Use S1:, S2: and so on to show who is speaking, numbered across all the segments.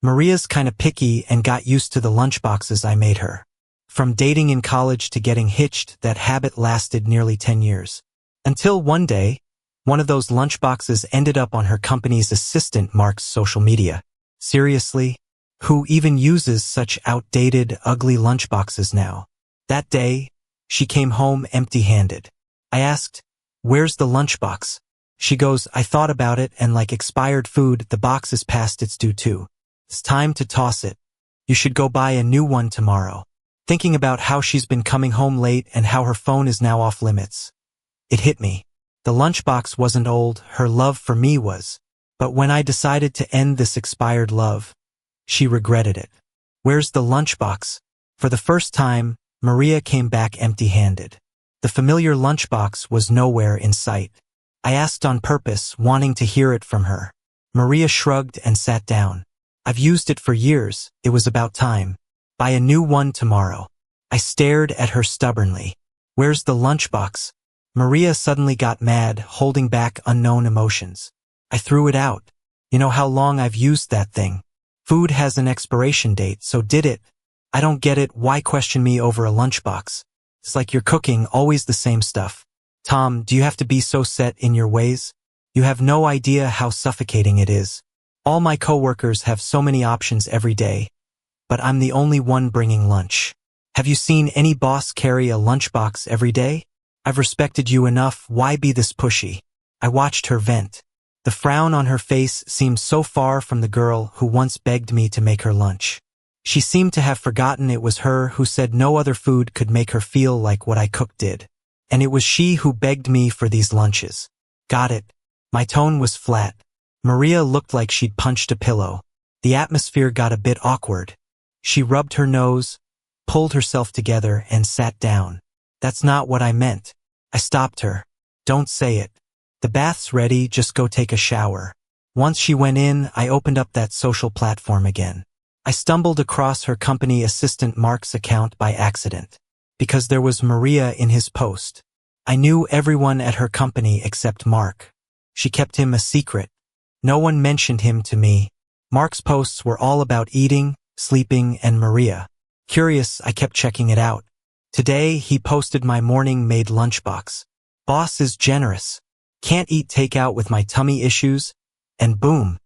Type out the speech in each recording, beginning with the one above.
S1: Maria's kinda picky and got used to the lunchboxes I made her. From dating in college to getting hitched, that habit lasted nearly 10 years. Until one day, one of those lunchboxes ended up on her company's assistant Mark's social media. Seriously? Who even uses such outdated, ugly lunchboxes now? That day, she came home empty-handed. I asked, "Where's the lunchbox?" She goes, "I thought about it, and like expired food, the box is past its due too. It's time to toss it. You should go buy a new one tomorrow." Thinking about how she's been coming home late and how her phone is now off limits, it hit me. The lunchbox wasn't old, her love for me was. But when I decided to end this expired love, she regretted it. Where's the lunchbox? For the first time, Maria came back empty-handed. The familiar lunchbox was nowhere in sight. I asked on purpose, wanting to hear it from her. Maria shrugged and sat down. "I've used it for years, it was about time. Buy a new one tomorrow." I stared at her stubbornly. "Where's the lunchbox?" Maria suddenly got mad, holding back unknown emotions. "I threw it out. You know how long I've used that thing. Food has an expiration date, so did it. I don't get it, why question me over a lunchbox? It's like you're cooking always the same stuff. Tom, do you have to be so set in your ways? You have no idea how suffocating it is. All my coworkers have so many options every day, but I'm the only one bringing lunch. Have you seen any boss carry a lunchbox every day? I've respected you enough, why be this pushy?" I watched her vent. The frown on her face seemed so far from the girl who once begged me to make her lunch. She seemed to have forgotten it was her who said no other food could make her feel like what I cooked did. And it was she who begged me for these lunches. Got it. My tone was flat. Maria looked like she'd punched a pillow. The atmosphere got a bit awkward. She rubbed her nose, pulled herself together, and sat down. "That's not what I meant." I stopped her. "Don't say it. The bath's ready, just go take a shower." Once she went in, I opened up that social platform again. I stumbled across her company assistant Mark's account by accident, because there was Maria in his post. I knew everyone at her company except Mark. She kept him a secret. No one mentioned him to me. Mark's posts were all about eating, sleeping, and Maria. Curious, I kept checking it out. Today, he posted my morning-made lunchbox. "Boss is generous. Can't eat takeout with my tummy issues." And boom,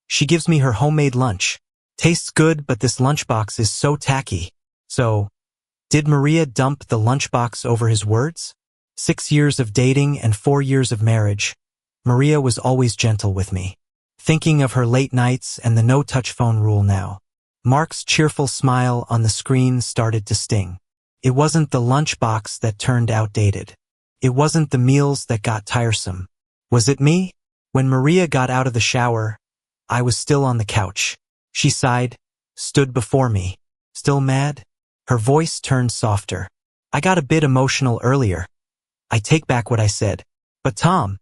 S1: she gives me her homemade lunch. Tastes good, but this lunchbox is so tacky. So, did Maria dump the lunchbox over his words? 6 years of dating and 4 years of marriage, Maria was always gentle with me. Thinking of her late nights and the no-touch phone rule now. Mark's cheerful smile on the screen started to sting. It wasn't the lunchbox that turned outdated. It wasn't the meals that got tiresome. Was it me? When Maria got out of the shower, I was still on the couch. She sighed, stood before me. "Still mad?" Her voice turned softer. "I got a bit emotional earlier. I take back what I said. But Tom,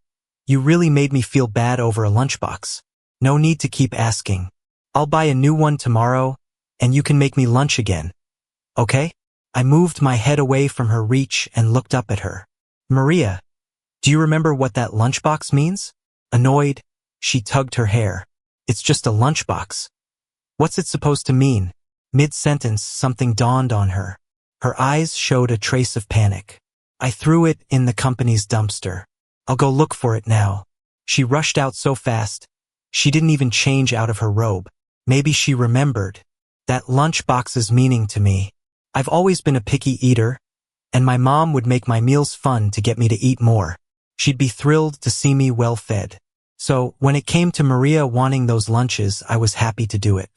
S1: you really made me feel bad over a lunchbox. No need to keep asking. I'll buy a new one tomorrow, and you can make me lunch again. Okay?" I moved my head away from her reach and looked up at her. "Maria, do you remember what that lunchbox means?" Annoyed, she tugged her hair. "It's just a lunchbox. What's it supposed to mean?" Mid-sentence, something dawned on her. Her eyes showed a trace of panic. "I threw it in the company's dumpster. I'll go look for it now." She rushed out so fast, she didn't even change out of her robe. Maybe she remembered. That lunchbox's meaning to me. I've always been a picky eater, and my mom would make my meals fun to get me to eat more. She'd be thrilled to see me well-fed. So, when it came to Maria wanting those lunches, I was happy to do it.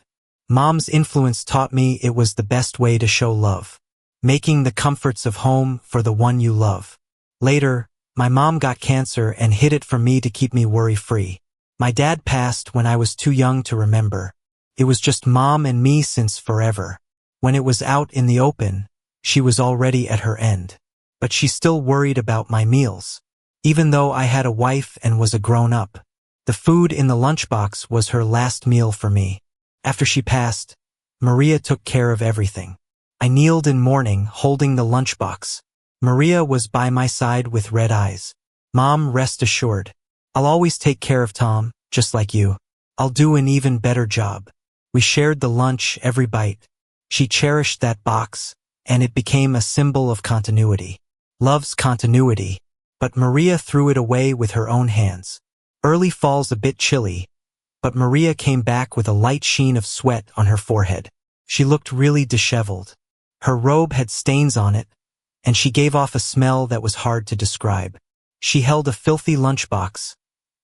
S1: Mom's influence taught me it was the best way to show love. Making the comforts of home for the one you love. Later, my mom got cancer and hid it from me to keep me worry-free. My dad passed when I was too young to remember. It was just Mom and me since forever. When it was out in the open, she was already at her end. But she still worried about my meals. Even though I had a wife and was a grown-up, the food in the lunchbox was her last meal for me. After she passed, Maria took care of everything. I kneeled in mourning, holding the lunchbox. Maria was by my side with red eyes. "Mom, rest assured. I'll always take care of Tom, just like you. I'll do an even better job." We shared the lunch every bite. She cherished that box, and it became a symbol of continuity. Love's continuity. But Maria threw it away with her own hands. Early fall's a bit chilly, but Maria came back with a light sheen of sweat on her forehead. She looked really disheveled. Her robe had stains on it, and she gave off a smell that was hard to describe. She held a filthy lunchbox,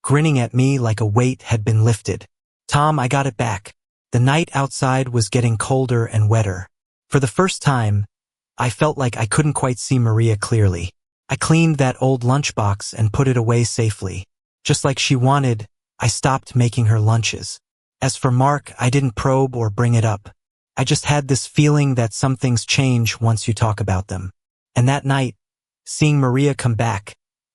S1: grinning at me like a weight had been lifted. Tom, I got it back. The night outside was getting colder and wetter. For the first time, I felt like I couldn't quite see Maria clearly. I cleaned that old lunchbox and put it away safely. Just like she wanted, I stopped making her lunches. As for Mark, I didn't probe or bring it up. I just had this feeling that some things change once you talk about them. And that night, seeing Maria come back,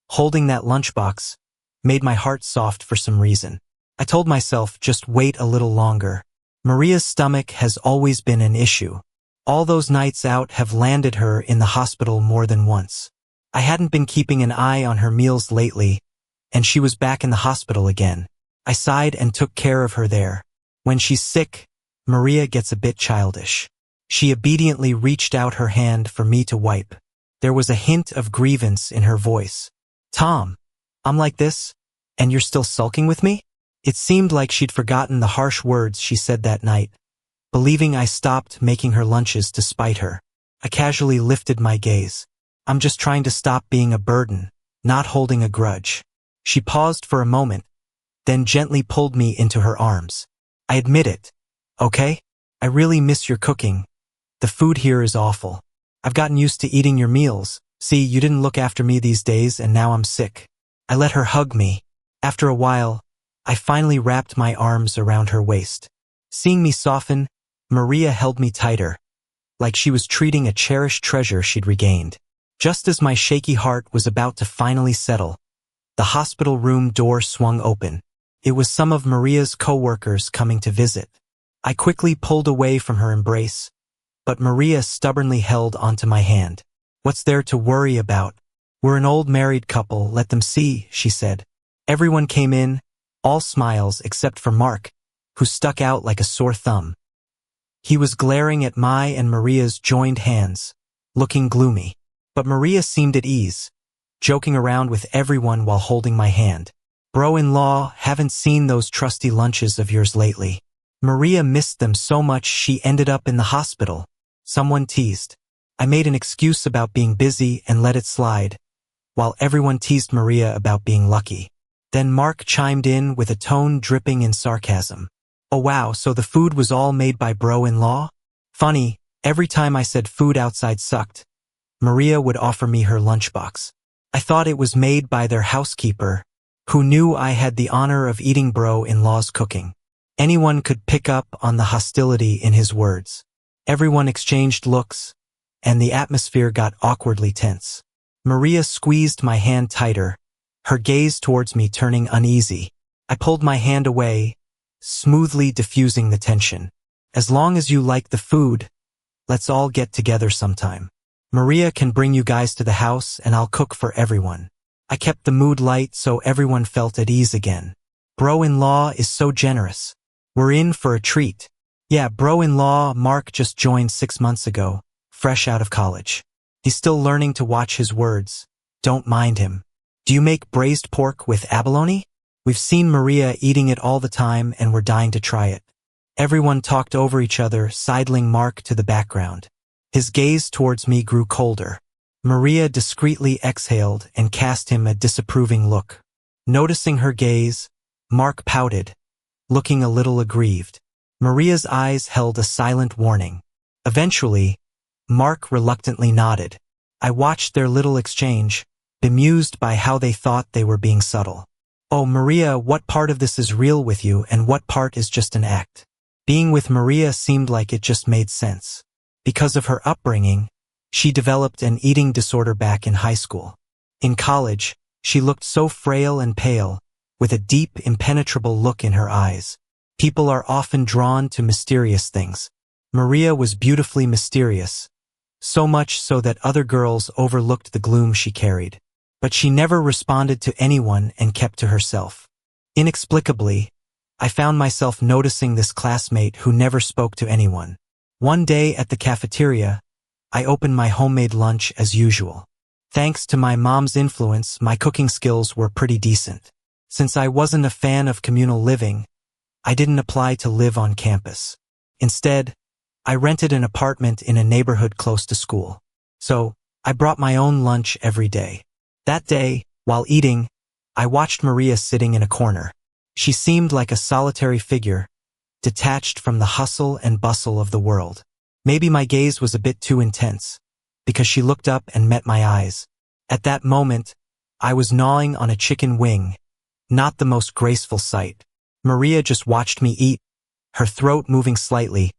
S1: holding that lunchbox, made my heart soft for some reason. I told myself, just wait a little longer. Maria's stomach has always been an issue. All those nights out have landed her in the hospital more than once. I hadn't been keeping an eye on her meals lately, and she was back in the hospital again. I sighed and took care of her there. When she's sick, Maria gets a bit childish. She obediently reached out her hand for me to wipe. There was a hint of grievance in her voice. Tom, I'm like this, and you're still sulking with me? It seemed like she'd forgotten the harsh words she said that night, believing I stopped making her lunches to spite her. I casually lifted my gaze. I'm just trying to stop being a burden, not holding a grudge. She paused for a moment, then gently pulled me into her arms. I admit it, okay? I really miss your cooking. The food here is awful. I've gotten used to eating your meals. See, you didn't look after me these days and now I'm sick. I let her hug me. After a while, I finally wrapped my arms around her waist. Seeing me soften, Maria held me tighter, like she was treating a cherished treasure she'd regained. Just as my shaky heart was about to finally settle, the hospital room door swung open. It was some of Maria's co-workers coming to visit. I quickly pulled away from her embrace, but Maria stubbornly held onto my hand. What's there to worry about? We're an old married couple, let them see, she said. Everyone came in, all smiles except for Mark, who stuck out like a sore thumb. He was glaring at my and Maria's joined hands, looking gloomy. But Maria seemed at ease, joking around with everyone while holding my hand. Bro-in-law, haven't seen those trusty lunches of yours lately. Maria missed them so much she ended up in the hospital. Someone teased. I made an excuse about being busy and let it slide, while everyone teased Maria about being lucky. Then Mark chimed in with a tone dripping in sarcasm. Oh wow, so the food was all made by bro-in-law? Funny, every time I said food outside sucked, Maria would offer me her lunchbox. I thought it was made by their housekeeper, who knew I had the honor of eating bro-in-law's cooking. Anyone could pick up on the hostility in his words. Everyone exchanged looks, and the atmosphere got awkwardly tense. Maria squeezed my hand tighter, her gaze towards me turning uneasy. I pulled my hand away, smoothly diffusing the tension. As long as you like the food, let's all get together sometime. Maria can bring you guys to the house and I'll cook for everyone. I kept the mood light so everyone felt at ease again. Bro-in-law is so generous. We're in for a treat. Yeah, bro-in-law Mark just joined 6 months ago, fresh out of college. He's still learning to watch his words. Don't mind him. Do you make braised pork with abalone? We've seen Maria eating it all the time and we're dying to try it. Everyone talked over each other, sidling Mark to the background. His gaze towards me grew colder. Maria discreetly exhaled and cast him a disapproving look. Noticing her gaze, Mark pouted, looking a little aggrieved. Maria's eyes held a silent warning. Eventually, Mark reluctantly nodded. I watched their little exchange, bemused by how they thought they were being subtle. Oh, Maria, what part of this is real with you and what part is just an act? Being with Maria seemed like it just made sense. Because of her upbringing, she developed an eating disorder back in high school. In college, she looked so frail and pale, with a deep, impenetrable look in her eyes. People are often drawn to mysterious things. Maria was beautifully mysterious, so much so that other girls overlooked the gloom she carried. But she never responded to anyone and kept to herself. Inexplicably, I found myself noticing this classmate who never spoke to anyone. One day at the cafeteria, I opened my homemade lunch as usual. Thanks to my mom's influence, my cooking skills were pretty decent. Since I wasn't a fan of communal living, I didn't apply to live on campus. Instead, I rented an apartment in a neighborhood close to school. So, I brought my own lunch every day. That day, while eating, I watched Maria sitting in a corner. She seemed like a solitary figure, detached from the hustle and bustle of the world. Maybe my gaze was a bit too intense, because she looked up and met my eyes. At that moment, I was gnawing on a chicken wing, not the most graceful sight. Maria just watched me eat, her throat moving slightly,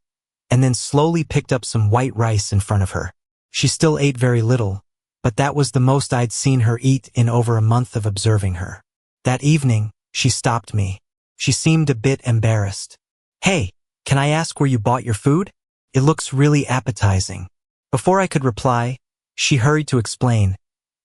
S1: and then slowly picked up some white rice in front of her. She still ate very little, but that was the most I'd seen her eat in over a month of observing her. That evening, she stopped me. She seemed a bit embarrassed. "Hey, can I ask where you bought your food? It looks really appetizing." Before I could reply, she hurried to explain,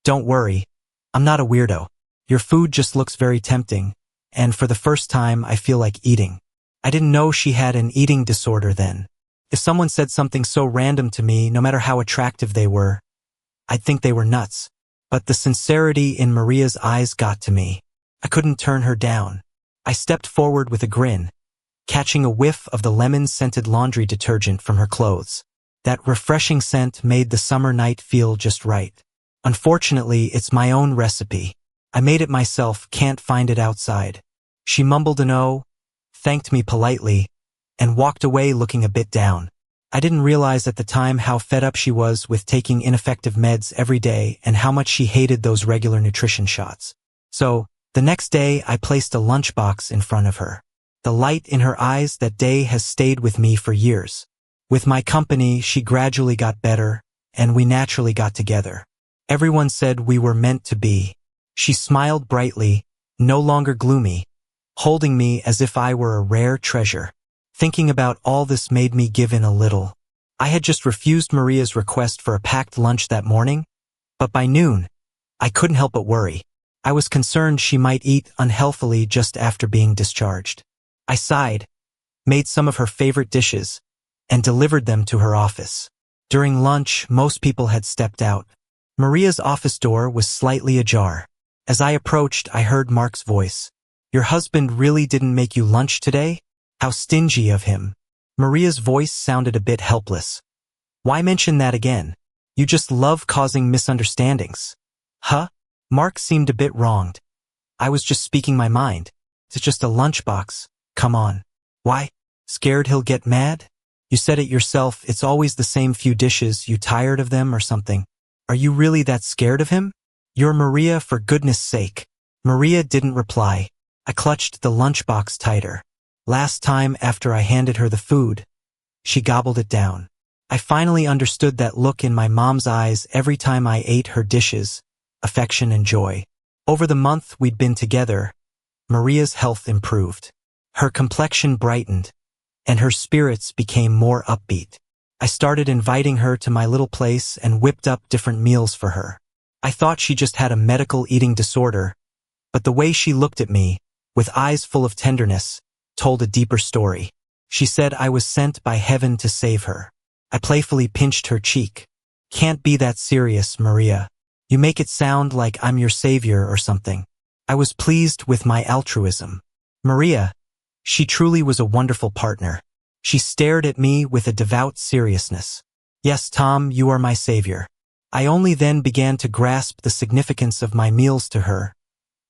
S1: "Don't worry, I'm not a weirdo. Your food just looks very tempting, and for the first time I feel like eating." I didn't know she had an eating disorder then. If someone said something so random to me, no matter how attractive they were, I'd think they were nuts. But the sincerity in Maria's eyes got to me. I couldn't turn her down. I stepped forward with a grin, catching a whiff of the lemon-scented laundry detergent from her clothes. That refreshing scent made the summer night feel just right. Unfortunately, it's my own recipe. I made it myself, can't find it outside. She mumbled an "oh," thanked me politely, and walked away looking a bit down. I didn't realize at the time how fed up she was with taking ineffective meds every day and how much she hated those regular nutrition shots. So, the next day I placed a lunchbox in front of her. The light in her eyes that day has stayed with me for years. With my company, she gradually got better, and we naturally got together. Everyone said we were meant to be. She smiled brightly, no longer gloomy, holding me as if I were a rare treasure. Thinking about all this made me give in a little. I had just refused Maria's request for a packed lunch that morning, but by noon, I couldn't help but worry. I was concerned she might eat unhealthily just after being discharged. I sighed, made some of her favorite dishes, and delivered them to her office. During lunch, most people had stepped out. Maria's office door was slightly ajar. As I approached, I heard Mark's voice. "Your husband really didn't make you lunch today? How stingy of him." Maria's voice sounded a bit helpless. "Why mention that again? You just love causing misunderstandings." "Huh?" Mark seemed a bit wronged. "I was just speaking my mind. It's just a lunchbox. Come on." "Why? Scared he'll get mad? You said it yourself, it's always the same few dishes, you tired of them or something. Are you really that scared of him? You're Maria, for goodness sake." Maria didn't reply. I clutched the lunchbox tighter. Last time after I handed her the food, she gobbled it down. I finally understood that look in my mom's eyes every time I ate her dishes, affection and joy. Over the month we'd been together, Maria's health improved. Her complexion brightened, and her spirits became more upbeat. I started inviting her to my little place and whipped up different meals for her. I thought she just had a medical eating disorder, but the way she looked at me, with eyes full of tenderness, told a deeper story. She said I was sent by heaven to save her. I playfully pinched her cheek. "Can't be that serious, Maria. You make it sound like I'm your savior or something." I was pleased with my altruism. Maria, she truly was a wonderful partner. She stared at me with a devout seriousness. "Yes, Tom, you are my savior." I only then began to grasp the significance of my meals to her.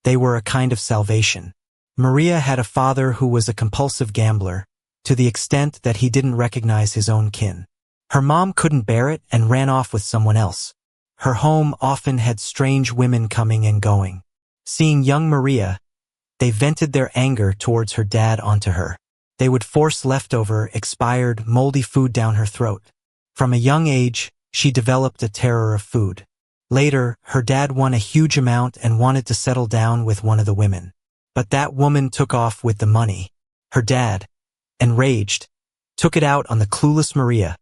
S1: They were a kind of salvation. Maria had a father who was a compulsive gambler, to the extent that he didn't recognize his own kin. Her mom couldn't bear it and ran off with someone else. Her home often had strange women coming and going. Seeing young Maria, they vented their anger towards her dad onto her. They would force leftover, expired, moldy food down her throat. From a young age, she developed a terror of food. Later, her dad won a huge amount and wanted to settle down with one of the women. But that woman took off with the money. Her dad, enraged, took it out on the clueless Maria,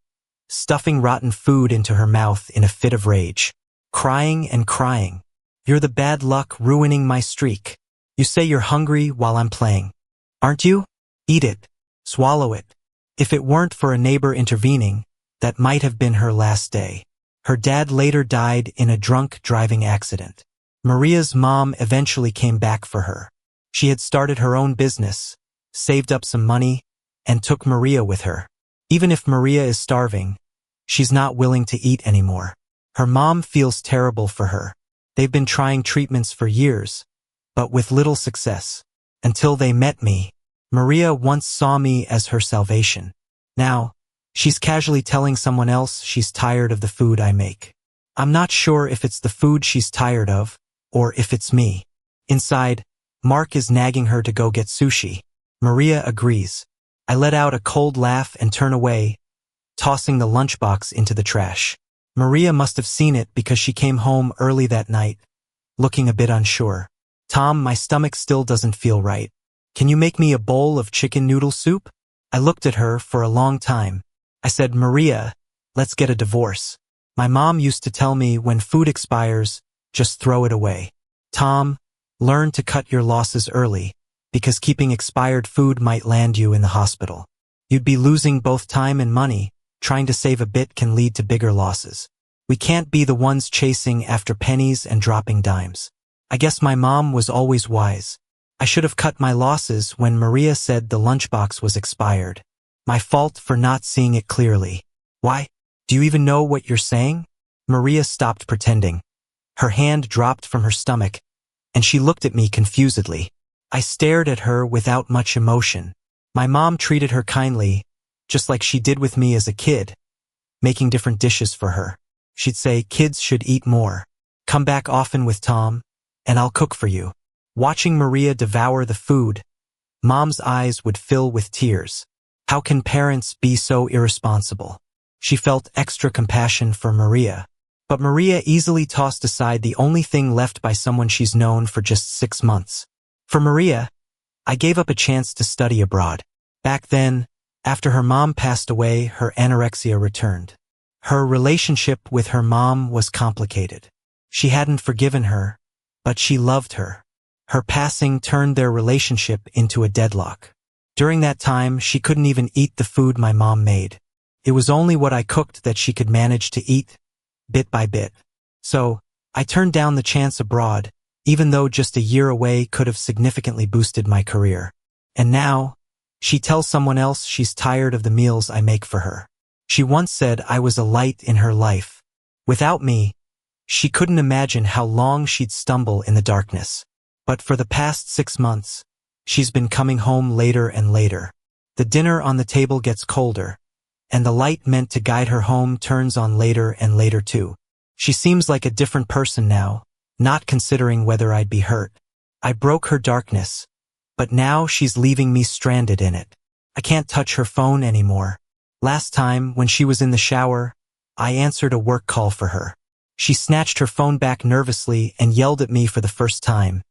S1: stuffing rotten food into her mouth in a fit of rage. Crying and crying. "You're the bad luck ruining my streak. You say you're hungry while I'm playing. Aren't you? Eat it. Swallow it. If it weren't for a neighbor intervening, that might have been her last day. Her dad later died in a drunk driving accident. Maria's mom eventually came back for her. She had started her own business, saved up some money, and took Maria with her. Even if Maria is starving, she's not willing to eat anymore. Her mom feels terrible for her. They've been trying treatments for years, but with little success. Until they met me. Maria once saw me as her salvation. Now, she's casually telling someone else she's tired of the food I make. I'm not sure if it's the food she's tired of, or if it's me. Inside, Mark is nagging her to go get sushi. Maria agrees. I let out a cold laugh and turn away, tossing the lunchbox into the trash. Maria must have seen it because she came home early that night, looking a bit unsure. Tom, my stomach still doesn't feel right. Can you make me a bowl of chicken noodle soup? I looked at her for a long time. I said, Maria, let's get a divorce. My mom used to tell me when food expires, just throw it away. Tom, learn to cut your losses early, because keeping expired food might land you in the hospital. You'd be losing both time and money. Trying to save a bit can lead to bigger losses. We can't be the ones chasing after pennies and dropping dimes. I guess my mom was always wise. I should have cut my losses when Maria said the lunchbox was expired. My fault for not seeing it clearly. Why? Do you even know what you're saying? Maria stopped pretending. Her hand dropped from her stomach, and she looked at me confusedly. I stared at her without much emotion. My mom treated her kindly, just like she did with me as a kid, making different dishes for her. She'd say, kids should eat more. Come back often with Tom, and I'll cook for you. Watching Maria devour the food, Mom's eyes would fill with tears. How can parents be so irresponsible? She felt extra compassion for Maria. But Maria easily tossed aside the only thing left by someone she's known for just 6 months. For Maria, I gave up a chance to study abroad. Back then, after her mom passed away, her anorexia returned. Her relationship with her mom was complicated. She hadn't forgiven her, but she loved her. Her passing turned their relationship into a deadlock. During that time, she couldn't even eat the food my mom made. It was only what I cooked that she could manage to eat, bit by bit. So, I turned down the chance abroad, even though just a year away could have significantly boosted my career. And now, she tells someone else she's tired of the meals I make for her. She once said I was a light in her life. Without me, she couldn't imagine how long she'd stumble in the darkness. But for the past 6 months, she's been coming home later and later. The dinner on the table gets colder, and the light meant to guide her home turns on later and later too. She seems like a different person now, not considering whether I'd be hurt. I broke her darkness, but now she's leaving me stranded in it. I can't touch her phone anymore. Last time, when she was in the shower, I answered a work call for her. She snatched her phone back nervously and yelled at me for the first time,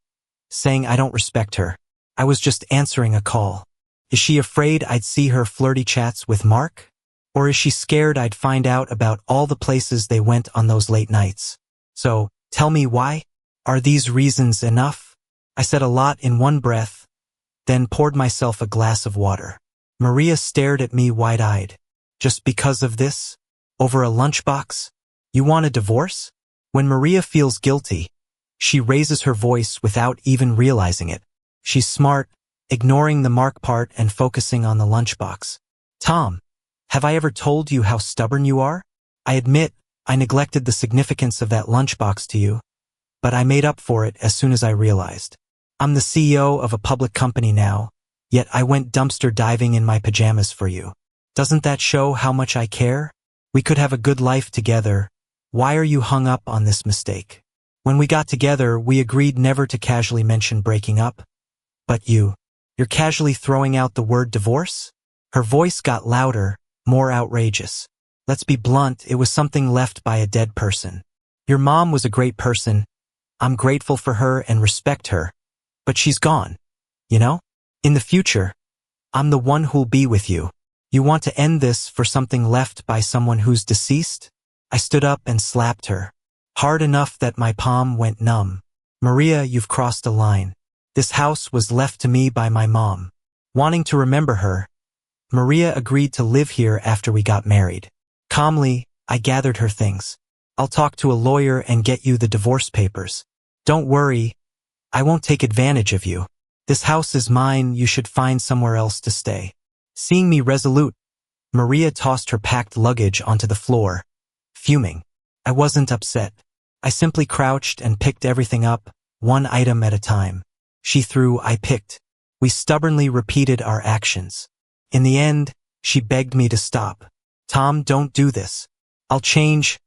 S1: saying I don't respect her. I was just answering a call. Is she afraid I'd see her flirty chats with Mark? Or is she scared I'd find out about all the places they went on those late nights? So, tell me why? Are these reasons enough? I said a lot in one breath, then poured myself a glass of water. Maria stared at me wide-eyed. Just because of this? Over a lunchbox? You want a divorce? When Maria feels guilty, she raises her voice without even realizing it. She's smart, ignoring the Mark part and focusing on the lunchbox. Tom, have I ever told you how stubborn you are? I admit, I neglected the significance of that lunchbox to you, but I made up for it as soon as I realized. I'm the CEO of a public company now, yet I went dumpster diving in my pajamas for you. Doesn't that show how much I care? We could have a good life together. Why are you hung up on this mistake? When we got together, we agreed never to casually mention breaking up. But you're casually throwing out the word divorce? Her voice got louder, more outrageous. Let's be blunt, it was something left by a dead person. Your mom was a great person. I'm grateful for her and respect her. But she's gone. You know? In the future, I'm the one who'll be with you. You want to end this for something left by someone who's deceased? I stood up and slapped her. Hard enough that my palm went numb. Maria, you've crossed a line. This house was left to me by my mom. Wanting to remember her, Maria agreed to live here after we got married. Calmly, I gathered her things. I'll talk to a lawyer and get you the divorce papers. Don't worry, I won't take advantage of you. This house is mine, you should find somewhere else to stay. Seeing me resolute, Maria tossed her packed luggage onto the floor, fuming. I wasn't upset. I simply crouched and picked everything up, one item at a time. She threw, I picked. We stubbornly repeated our actions. In the end, she begged me to stop. Tom, don't do this. I'll change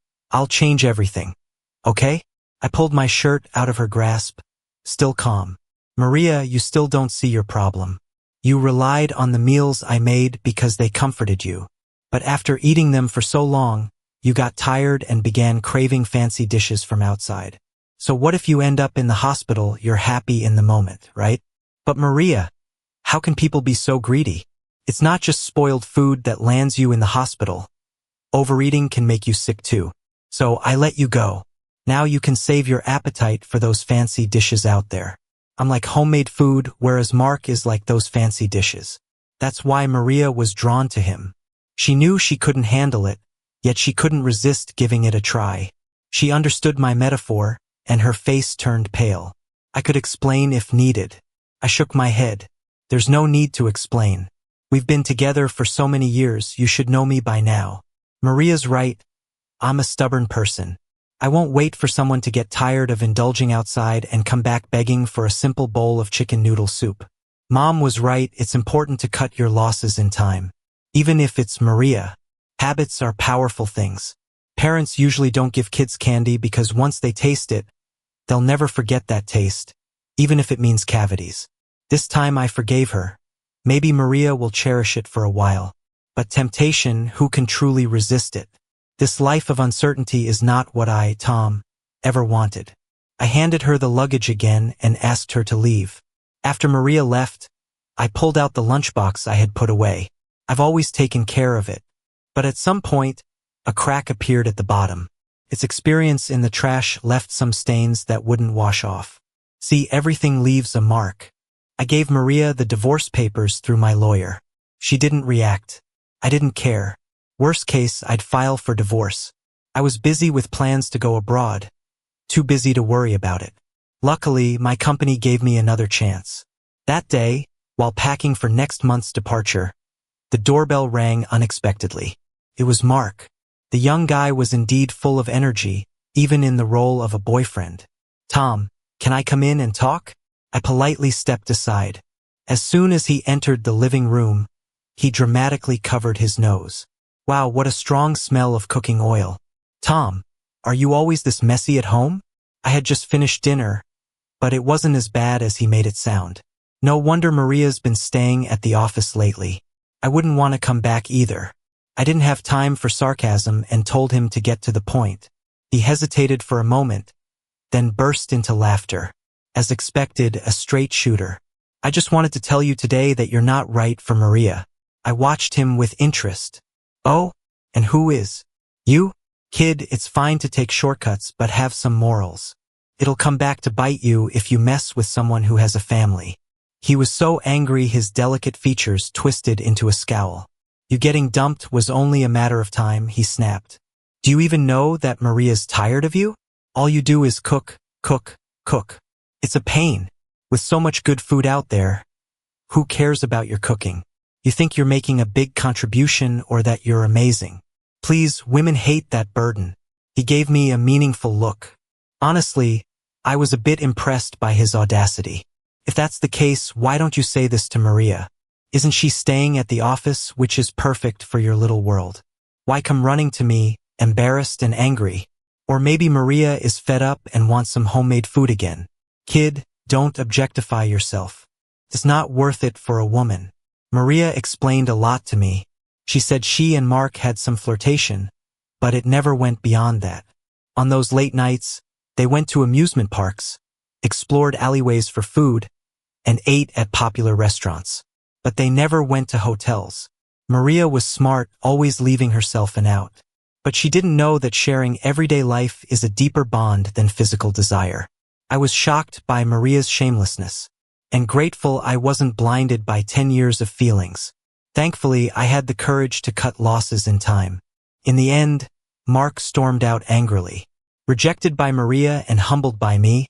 S1: everything. Okay? I pulled my shirt out of her grasp, still calm. Maria, you still don't see your problem. You relied on the meals I made because they comforted you. But after eating them for so long, you got tired and began craving fancy dishes from outside. So what if you end up in the hospital, you're happy in the moment, right? But Maria, how can people be so greedy? It's not just spoiled food that lands you in the hospital. Overeating can make you sick too. So I let you go. Now you can save your appetite for those fancy dishes out there. I'm like homemade food, whereas Mark is like those fancy dishes. That's why Maria was drawn to him. She knew she couldn't handle it, yet she couldn't resist giving it a try. She understood my metaphor, and her face turned pale. I could explain if needed. I shook my head. There's no need to explain. We've been together for so many years, you should know me by now. Maria's right. I'm a stubborn person. I won't wait for someone to get tired of indulging outside and come back begging for a simple bowl of chicken noodle soup. Mom was right, it's important to cut your losses in time. Even if it's Maria. Habits are powerful things. Parents usually don't give kids candy because once they taste it, they'll never forget that taste, even if it means cavities. This time I forgave her. Maybe Maria will cherish it for a while. But temptation, who can truly resist it? This life of uncertainty is not what I, Tom, ever wanted. I handed her the luggage again and asked her to leave. After Maria left, I pulled out the lunchbox I had put away. I've always taken care of it. But at some point, a crack appeared at the bottom. Its experience in the trash left some stains that wouldn't wash off. See, everything leaves a mark. I gave Maria the divorce papers through my lawyer. She didn't react. I didn't care. Worst case, I'd file for divorce. I was busy with plans to go abroad. Too busy to worry about it. Luckily, my company gave me another chance. That day, while packing for next month's departure, the doorbell rang unexpectedly. It was Mark. The young guy was indeed full of energy, even in the role of a boyfriend. Tom, can I come in and talk? I politely stepped aside. As soon as he entered the living room, he dramatically covered his nose. Wow, what a strong smell of cooking oil. Tom, are you always this messy at home? I had just finished dinner, but it wasn't as bad as he made it sound. No wonder Maria's been staying at the office lately. I wouldn't want to come back either. I didn't have time for sarcasm and told him to get to the point. He hesitated for a moment, then burst into laughter. As expected, a straight shooter. I just wanted to tell you today that you're not right for Maria. I watched him with interest. Oh, and who is? You? Kid, it's fine to take shortcuts, but have some morals. It'll come back to bite you if you mess with someone who has a family. He was so angry his delicate features twisted into a scowl. You getting dumped was only a matter of time, he snapped. Do you even know that Maria's tired of you? All you do is cook, cook, cook. It's a pain. With so much good food out there, who cares about your cooking? You think you're making a big contribution or that you're amazing. Please, women hate that burden. He gave me a meaningful look. Honestly, I was a bit impressed by his audacity. If that's the case, why don't you say this to Maria? Isn't she staying at the office, which is perfect for your little world? Why come running to me, embarrassed and angry? Or maybe Maria is fed up and wants some homemade food again. Kid, don't objectify yourself. It's not worth it for a woman. Maria explained a lot to me. She said she and Mark had some flirtation, but it never went beyond that. On those late nights, they went to amusement parks, explored alleyways for food, and ate at popular restaurants. But they never went to hotels. Maria was smart, always leaving herself an out. But she didn't know that sharing everyday life is a deeper bond than physical desire. I was shocked by Maria's shamelessness. and grateful I wasn't blinded by 10 years of feelings. Thankfully, I had the courage to cut losses in time. In the end, Mark stormed out angrily. Rejected by Maria and humbled by me,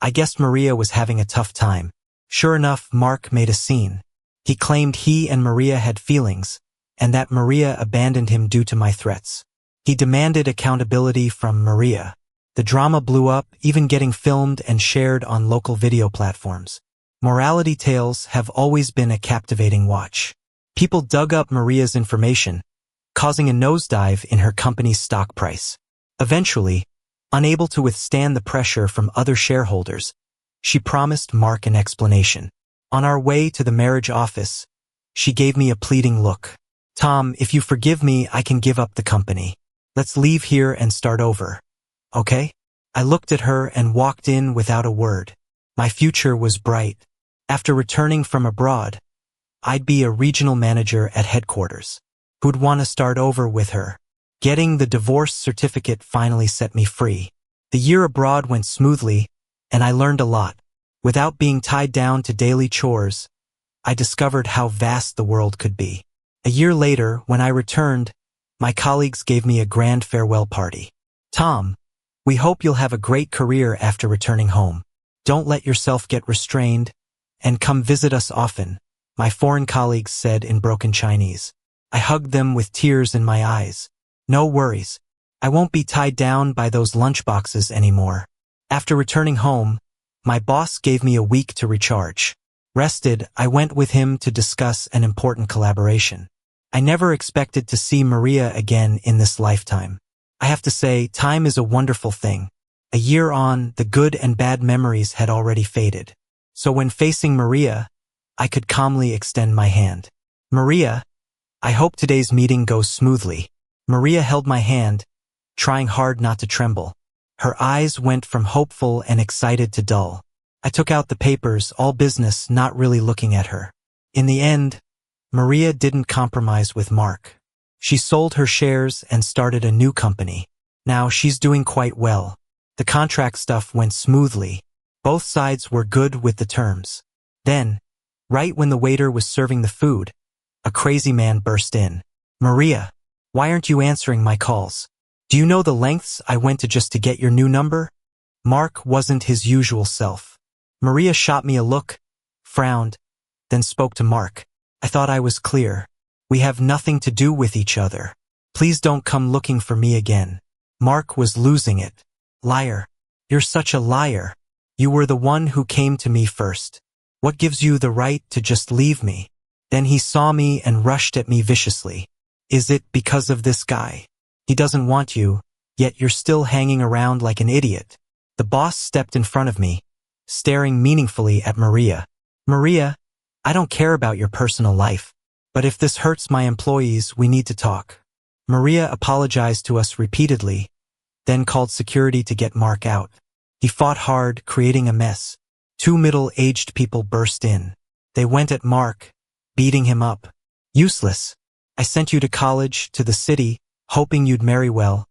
S1: I guessed Maria was having a tough time. Sure enough, Mark made a scene. He claimed he and Maria had feelings, and that Maria abandoned him due to my threats. He demanded accountability from Maria. The drama blew up, even getting filmed and shared on local video platforms. Morality tales have always been a captivating watch. People dug up Maria's information, causing a nosedive in her company's stock price. Eventually, unable to withstand the pressure from other shareholders, she promised Mark an explanation. On our way to the marriage office, she gave me a pleading look. "Tom, if you forgive me, I can give up the company. Let's leave here and start over. Okay?" I looked at her and walked in without a word. My future was bright. After returning from abroad, I'd be a regional manager at headquarters. Who'd want to start over with her? Getting the divorce certificate finally set me free. The year abroad went smoothly, and I learned a lot. Without being tied down to daily chores, I discovered how vast the world could be. A year later, when I returned, my colleagues gave me a grand farewell party. "Tom, we hope you'll have a great career after returning home. Don't let yourself get restrained, and come visit us often," my foreign colleagues said in broken Chinese. I hugged them with tears in my eyes. "No worries. I won't be tied down by those lunchboxes anymore." After returning home, my boss gave me a week to recharge. Rested, I went with him to discuss an important collaboration. I never expected to see Maria again in this lifetime. I have to say, time is a wonderful thing. A year on, the good and bad memories had already faded. So when facing Maria, I could calmly extend my hand. "Maria, I hope today's meeting goes smoothly." Maria held my hand, trying hard not to tremble. Her eyes went from hopeful and excited to dull. I took out the papers, all business, not really looking at her. In the end, Maria didn't compromise with Mark. She sold her shares and started a new company. Now she's doing quite well. The contract stuff went smoothly. Both sides were good with the terms. Then, right when the waiter was serving the food, a crazy man burst in. "Maria, why aren't you answering my calls? Do you know the lengths I went to just to get your new number?" Mark wasn't his usual self. Maria shot me a look, frowned, then spoke to Mark. "I thought I was clear. We have nothing to do with each other. Please don't come looking for me again." Mark was losing it. "Liar. You're such a liar. You were the one who came to me first. What gives you the right to just leave me?" Then he saw me and rushed at me viciously. "Is it because of this guy? He doesn't want you, yet you're still hanging around like an idiot." The boss stepped in front of me, staring meaningfully at Maria. "Maria, I don't care about your personal life, but if this hurts my employees, we need to talk." Maria apologized to us repeatedly, then called security to get Mark out. He fought hard, creating a mess. Two middle-aged people burst in. They went at Mark, beating him up. "Useless. I sent you to college, to the city, hoping you'd marry well,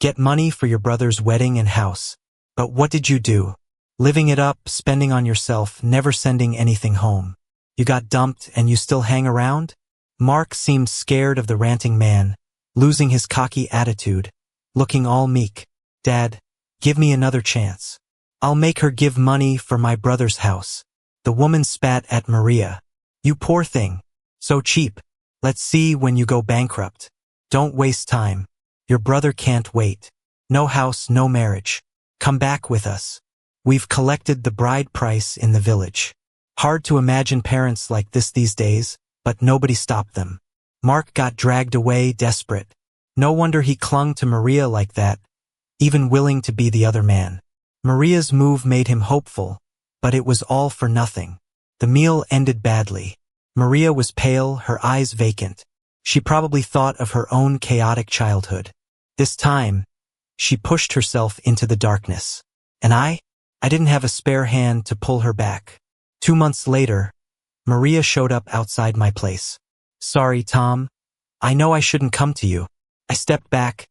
S1: get money for your brother's wedding and house. But what did you do? Living it up, spending on yourself, never sending anything home. You got dumped and you still hang around?" Mark seemed scared of the ranting man, losing his cocky attitude, looking all meek. "Dad, give me another chance. I'll make her give money for my brother's house." The woman spat at Maria. "You poor thing. So cheap. Let's see when you go bankrupt. Don't waste time. Your brother can't wait. No house, no marriage. Come back with us. We've collected the bride price in the village." Hard to imagine parents like this these days, but nobody stopped them. Mark got dragged away, desperate. No wonder he clung to Maria like that, even willing to be the other man. Maria's move made him hopeful, but it was all for nothing. The meal ended badly. Maria was pale, her eyes vacant. She probably thought of her own chaotic childhood. This time, she pushed herself into the darkness. And I didn't have a spare hand to pull her back. 2 months later, Maria showed up outside my place. "Sorry, Tom. I know I shouldn't come to you." I stepped back,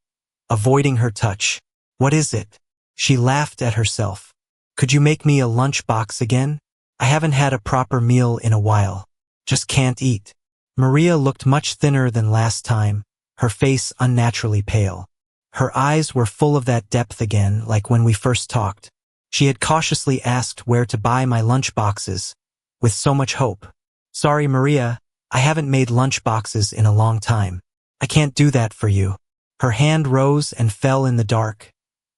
S1: avoiding her touch. "What is it?" She laughed at herself. "Could you make me a lunchbox again? I haven't had a proper meal in a while. Just can't eat. Maria looked much thinner than last time, her face unnaturally pale. Her eyes were full of that depth again, like when we first talked. She had cautiously asked where to buy my lunchboxes, with so much hope. Sorry, Maria, I haven't made lunchboxes in a long time. I can't do that for you. Her hand rose and fell in the dark,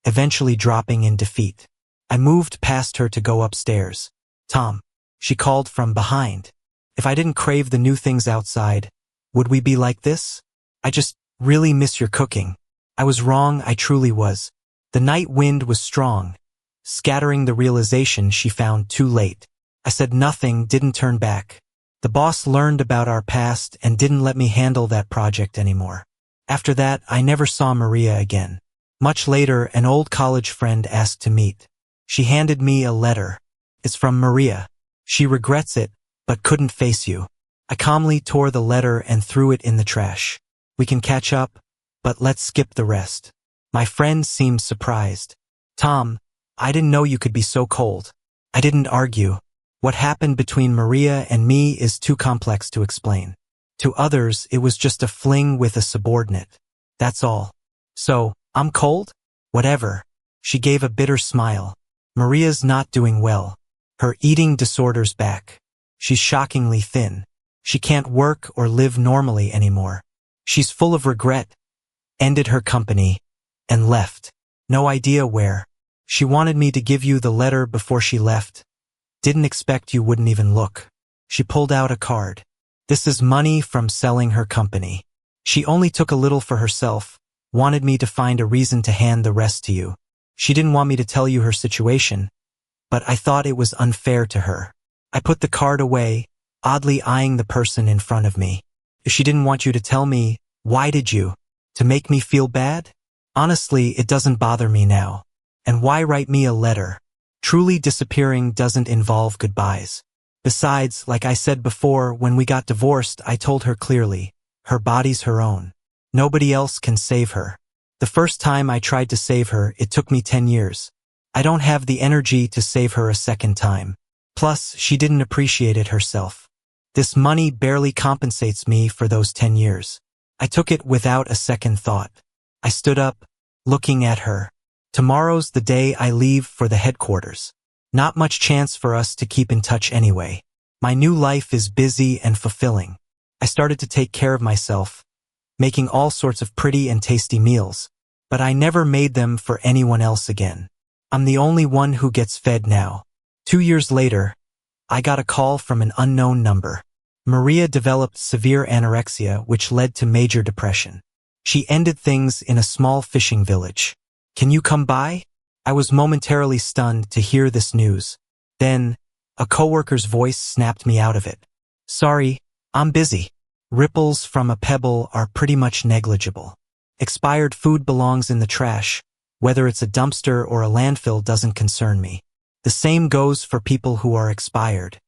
S1: eventually dropping in defeat. I moved past her to go upstairs. Tom, she called from behind. If I didn't crave the new things outside, would we be like this? I just really miss your cooking. I was wrong, I truly was. The night wind was strong, scattering the realization she found too late. I said nothing, didn't turn back. The boss learned about our past and didn't let me handle that project anymore. After that, I never saw Maria again. Much later, an old college friend asked to meet. She handed me a letter. It's from Maria. She regrets it, but couldn't face you. I calmly tore the letter and threw it in the trash. We can catch up, but let's skip the rest. My friend seemed surprised. Tom, I didn't know you could be so cold. I didn't argue. What happened between Maria and me is too complex to explain. To others, it was just a fling with a subordinate. That's all. So, I'm cold? Whatever. She gave a bitter smile. Maria's not doing well. Her eating disorder's back. She's shockingly thin. She can't work or live normally anymore. She's full of regret, ended her company, and left. No idea where. She wanted me to give you the letter before she left. Didn't expect you wouldn't even look. She pulled out a card. This is money from selling her company. She only took a little for herself, wanted me to find a reason to hand the rest to you. She didn't want me to tell you her situation, but I thought it was unfair to her. I put the card away, oddly eyeing the person in front of me. If she didn't want you to tell me, why did you? To make me feel bad? Honestly, it doesn't bother me now. And why write me a letter? Truly disappearing doesn't involve goodbyes. Besides, like I said before, when we got divorced, I told her clearly, her body's her own. Nobody else can save her. The first time I tried to save her, it took me 10 years. I don't have the energy to save her a second time. Plus, she didn't appreciate it herself. This money barely compensates me for those 10 years. I took it without a second thought. I stood up, looking at her. Tomorrow's the day I leave for the headquarters. Not much chance for us to keep in touch anyway. My new life is busy and fulfilling. I started to take care of myself, making all sorts of pretty and tasty meals, but I never made them for anyone else again. I'm the only one who gets fed now. 2 years later, I got a call from an unknown number. Maria developed severe anorexia, which led to major depression. She ended things in a small fishing village. Can you come by? I was momentarily stunned to hear this news. Then, a coworker's voice snapped me out of it. Sorry, I'm busy. Ripples from a pebble are pretty much negligible. Expired food belongs in the trash. Whether it's a dumpster or a landfill doesn't concern me. The same goes for people who are expired.